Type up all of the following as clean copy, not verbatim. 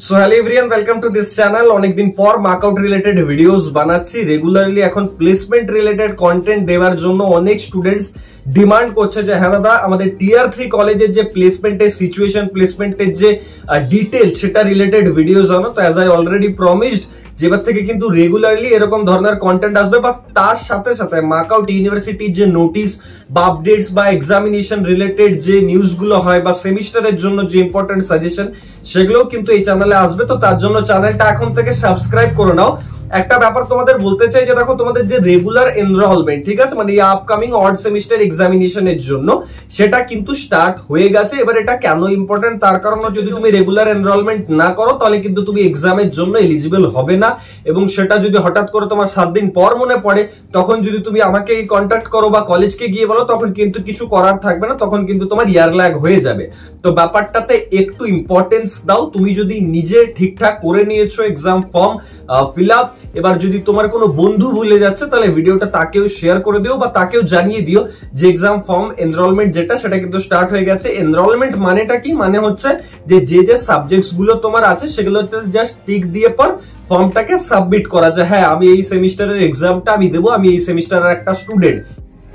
So hello everyone, welcome to this channel. অনেকদিন পর মার্কআউট related videos বানাচ্ছি। রেগুলারলি এখন প্লেসমেন্ট রিলেটেড কন্টেন্ট দেওয়ার জন্য অনেক স্টুডেন্টস ডিমান্ড করছে যে হ্যাঁ দাদা, আমাদের টিয়ার 3 কলেজের যে প্লেসমেন্টের সিচুয়েশন, প্লেসমেন্টের যে ডিটেইলস, সেটা রিলেটেড ভিডিওস জানো। তো অ্যাজ আই অলরেডি প্রমিসড, যেবার থেকে কিন্তু রেগুলারলি এরকম ধরনের কন্টেন্ট আসবে, বা তার সাথে সাথে মার্কআউট ইউনিভার্সিটির যে নোটিশ বা আপডেটস বা এক্সামিনেশন রিলেটেড যে নিউজগুলো হয়, বা সেমিস্টারের জন্য যে ইম্পর্টেন্ট সাজেশন, সেগুলোও কিন্তু এই চ্যানেলে আসবে। তো তার জন্য চ্যানেলটা এখন থেকে সাবস্ক্রাইব করে নাও। একটা ব্যাপার তোমাদের বলতে চাই যে দেখো, তোমাদের যে রেগুলার এনরোলমেন্ট, ঠিক আছে, মানে এই আপকামিং অড সেমিস্টার এক্সামিনেশনের জন্য, সেটা কিন্তু স্টার্ট হয়ে গেছে। এবার এটা কেন ইম্পর্টেন্ট, তার কারণ যদি তুমি রেগুলার এনরোলমেন্ট না করো তাহলে কিন্তু তুমি এক্সামের জন্য এলিজিবল হবে না। এবং সেটা যদি হঠাৎ করে তোমার 7 দিন পর মনে পড়ে, তখন যদি তুমি আমাকে কন্ট্যাক্ট করো বা কলেজকে গিয়ে বলো, তখন কিন্তু কিছু করার থাকবে না, তখন কিন্তু তোমার ইয়ার ল্যাগ হয়ে যাবে। তো ব্যাপারটাতে একটু ইম্পর্টেন্স দাও। তুমি যদি নিজে ঠিকঠাক করে নিয়েছো এক্সাম ফর্ম ফিল আপ, এবার যদি তোমার কোনো বন্ধু ভুলে যাচ্ছে, তাহলে ভিডিওটা তাকেও শেয়ার করে দিও বা তাকেও জানিয়ে দিও যে এক্সাম ফর্ম এনরোলমেন্ট যেটা, সেটা কিন্তু স্টার্ট হয়ে গেছে। এনরোলমেন্ট মানেটা কি? মানে হচ্ছে যে যে সাবজেক্টস গুলো তোমার আছে সেগুলোতে জাস্ট টিক দিয়ে পর ফর্মটাকে সাবমিট করা যায়। হ্যাঁ, আমি এই সেমিস্টারের এক্সামটা আমি দেবো, আমি এই সেমিস্টারের একটা স্টুডেন্ট।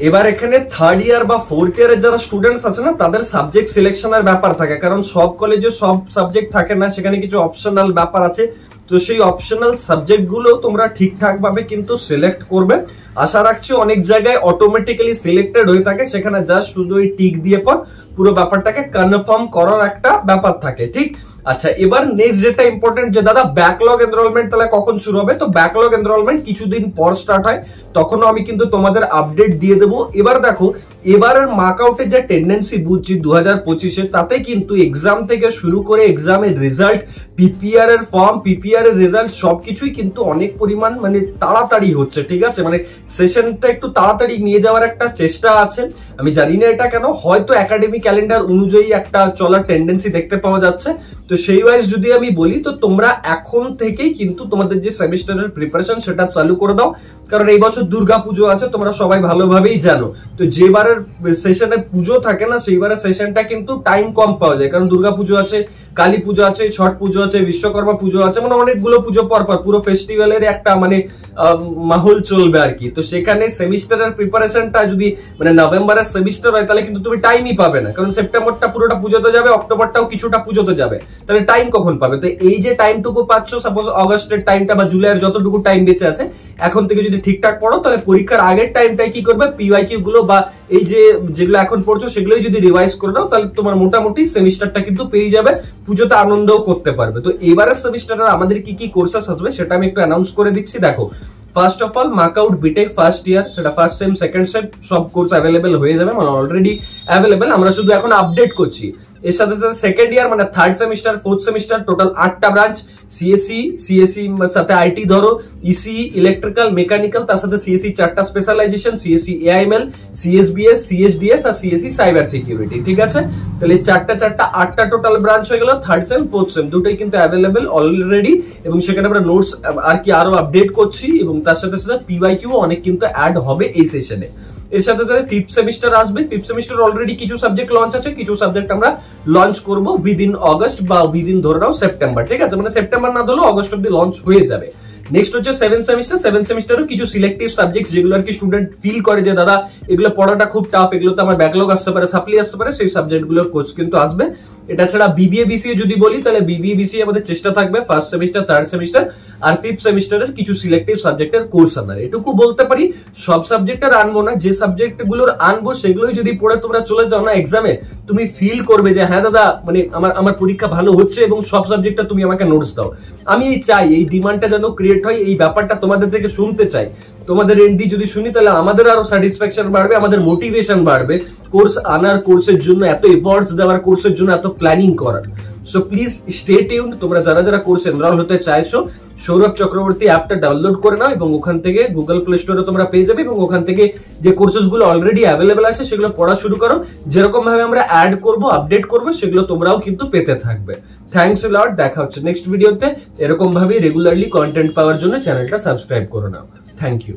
এবার এখানে থার্ড ইয়ার বা ফোর্থ ইয়ারের যারা স্টুডেন্টস আছে না, তাদের সাবজেক্ট সিলেকশনের ব্যাপার থাকে, কারণ সব কলেজে সব সাবজেক্ট থাকে না, সেখানে কিছু অপশনাল ব্যাপার আছে। তো সেই অপশনাল সাবজেক্ট গুলো তোমরা ঠিকঠাক ভাবে কিন্তু সিলেক্ট করবে। আশা রাখছি অনেক জায়গায় অটোমেটিক্যালি সিলেক্টেড হয়ে থাকে, সেখানে জাস্ট শুধু ওই টিক দিয়ে পর পুরো ব্যাপারটাকে কনফার্ম করার একটা ব্যাপার থাকে, ঠিক। আচ্ছা, এবার নেক্সট যেটা ইম্পর্টেন্ট, যে দাদা ব্যাকলগ এনরোলমেন্ট তাহলে কখন শুরু হবে? তো ব্যাকলগ এনরোলমেন্ট কিছুদিন পর স্টার্ট হয়, তখনও আমি কিন্তু তোমাদের আপডেট দিয়ে দেবো। এবার দেখো, এবারের মার্কআউটের যে টেন্ডেন্সি বুঝছি 2025-এ, তাতে কিন্তু এক্সাম থেকে শুরু করে এক্সামের রেজাল্ট, পিপিআর এর ফর্ম, পিপিআর এর রেজাল্ট সবকিছুই কিন্তু অনেক পরিমাণ মানে তাড়াতাড়ি হচ্ছে, ঠিক আছে। মানে সেশনটা একটু তাড়াতাড়ি নিয়ে যাওয়ার একটা চেষ্টা আছে। আমি জানি না এটা কেন, হয়তো একাডেমিক ক্যালেন্ডার অনুযায়ী একটা চলার টেন্ডেন্সি দেখতে পাওয়া যাচ্ছে। তো সেই ওয়াইজ যদি আমি বলি, তো তোমরা এখন থেকেই কিন্তু তোমাদের যে সেমিস্টারের প্রিপারেশন সেটা চালু করে দাও, কারণ এই বছর দুর্গাপুজো আছে, তোমরা সবাই ভালোভাবেই জানো। তো যেবারের সেশনে পুজো থাকে না, সেইবারের সেশনটা কিন্তু টাইম কম পাওয়া যায়, কারণ দুর্গাপুজো আছে, কালী পুজো আছে, ছট পুজো আছে, বিশ্বকর্মা পুজো আছে, মানে অনেকগুলো পুজো পর পর পুরো ফেস্টিভ্যালের একটা মানে মাহল চলবে আর কি। তো সেখানে সেমিস্টারের প্রিপারেশনটা যদি মানে নভেম্বরের সেমিস্টার হয়, তাহলে কিন্তু তুমি টাইমই পাবে না, কারণ সেপ্টেম্বরটা পুরোটা পুজোতে যাবে, অক্টোবরটাও কিছুটা পুজোতে যাবে, তাহলে টাইম কখন পাবে? তো এই যে টাইমটুকু পাচ্ছ, সাপোজ অগস্টের টাইমটা বা জুলাইয়ের যতটুকু টাইম বেঁচে আছে, এখন থেকে যদি ঠিকঠাক পড়ো, তাহলে পরীক্ষার আগের টাইমটাই কি করবে, পিওয়াইকিউ গুলো বা এই যে যেগুলো এখন পড়ছো সেগুলোই যদি রিভাইজ করে দাও, তাহলে তোমার মোটামুটি সেমিস্টারটা কিন্তু পেয়ে যাবে, পুজোতে আনন্দও করতে পারবে। তো এবারের সেমিস্টারে আমাদের কি কি কোর্সেস আসবে সেটা আমি একটু অ্যানাউন্স করে দিচ্ছি। দেখো, first of all MAKAUT BTech first year, সেটা ফার্স্ট সেম সেকেন্ড সেম সব কোর্স অ্যাভেলেবেল হয়ে যাবে, মানে অলরেডি অ্যাভেলেবেল, আমরা শুধু এখন আপডেট করছি। এর সাথে সাথে সেকেন্ড ইয়ার মানে third semester, fourth semester, total 8টা ব্রাঞ্চ, সিএসসি সাথে আইটি ধরো, ইসি ইলেকট্রিক্যাল মেকানিক্যাল, তার সাথে সিএসসি 4টা specialization, CSC AIML, CSBS, CSDS আর সিএসসি সাইবার সিকিউরিটি, ঠিক আছে। তাহলে 8টা টোটাল ব্রাঞ্চ হয়ে গেল। থার্ড সেম ফোর্থ সেম দুটোই কিন্তু অ্যাভেলেবেল অলরেডি, এবং সেখানে আমরা নোটস আর কি আরো আপডেট করছি, এবং তার সাথে সাথে পিওয়াইকিউ অনেক কিন্তু অ্যাড হবে এই সেশনে। এর সাথে সাথে ফিফথ সেমিস্টার আসবে। ফিফথ সেমিস্টার অলরেডি কিছু সাবজেক্ট লঞ্চ আছে, কিছু সাবজেক্ট আমরা লঞ্চ করব উইদিন অগস্ট বা উইদিন ধরে নাও সেপ্টেম্বর, ঠিক আছে। মানে সেপ্টেম্বর না ধরলেও অগস্ট অব্দি লঞ্চ হয়ে যাবে। নেক্সট হচ্ছে সেভেন্থ সেমিস্টার। সেভেন্থ সেমিস্টারও কিছু সিলেক্টিভ সাবজেক্ট যেগুলো আর কি স্টুডেন্ট ফিল করে যে দাদা এগুলো পড়াটা খুব টাফ, এগুলোতে আমার ব্যাকলগ আসতে পারে, সাপ্লি আসতে পারে, সেই সাবজেক্ট গুলোর কোর্স কিন্তু আসবে। এটা ছাড়া বিবিএ বিসিএ যদি বলি, তাহলে বিবিএ বিসিএ আমাদের চেষ্টা থাকবে ফার্স্ট সেমিস্টার, থার্ড সেমিস্টার আর ফিফথ সেমিস্টারের কিছু সিলেক্টিভ সাবজেক্টের কোর্স আনার। এটুকু বলতে পারি, সব সাবজেক্টের আনবো না, যে সাবজেক্ট গুলোর আনবো সেগুলোই যদি পড়ে তোমরা চলে যাও না এক্সামে, তুমি ফিল করবে যে হ্যাঁ দাদা মানে আমার পরীক্ষা ভালো হচ্ছে, এবং সব সাবজেক্টটা তুমি আমাকে নোটস দাও। আমি চাই এই ডিমান্ডটা যেন ক্রিয়েট হয়, এই ব্যাপারটা তোমাদের থেকে শুনতে চাই। তোমাদের এন্ড দিয়ে যদি শুনি, তাহলে আমাদের আরো স্যাটিসফ্যাকশন বাড়বে, আমাদের মোটিভেশন বাড়বে কোর্স আনার, কোর্সের জন্য এত এফর্টস দেওয়ার, কোর্সের জন্য এত প্ল্যানিং করার। So please stay tuned. তোমরা যারা কোর্স এনরোল হতে চাইছো, সৌরভ চক্রবর্তী অ্যাপটা ডাউনলোড করে নাও, এবং ওখান থেকে গুগল প্লে স্টোরে তোমরা পেয়ে যাবে, এবং ওখান থেকে যে কোর্সেস গুলো অলরেডি অ্যাভেলেবেল আছে সেগুলো পড়া শুরু করো। যেরকম ভাবে আমরা অ্যাড করব, আপডেট করবো, সেগুলো তোমরাও কিন্তু পেতে থাকবে। থ্যাঙ্কস এ লট, দেখা হচ্ছে নেক্সট ভিডিওতে। এরকম ভাবে রেগুলারলি কন্টেন্ট পাওয়ার জন্য চ্যানেলটা সাবস্ক্রাইব করে নাও। Thank you.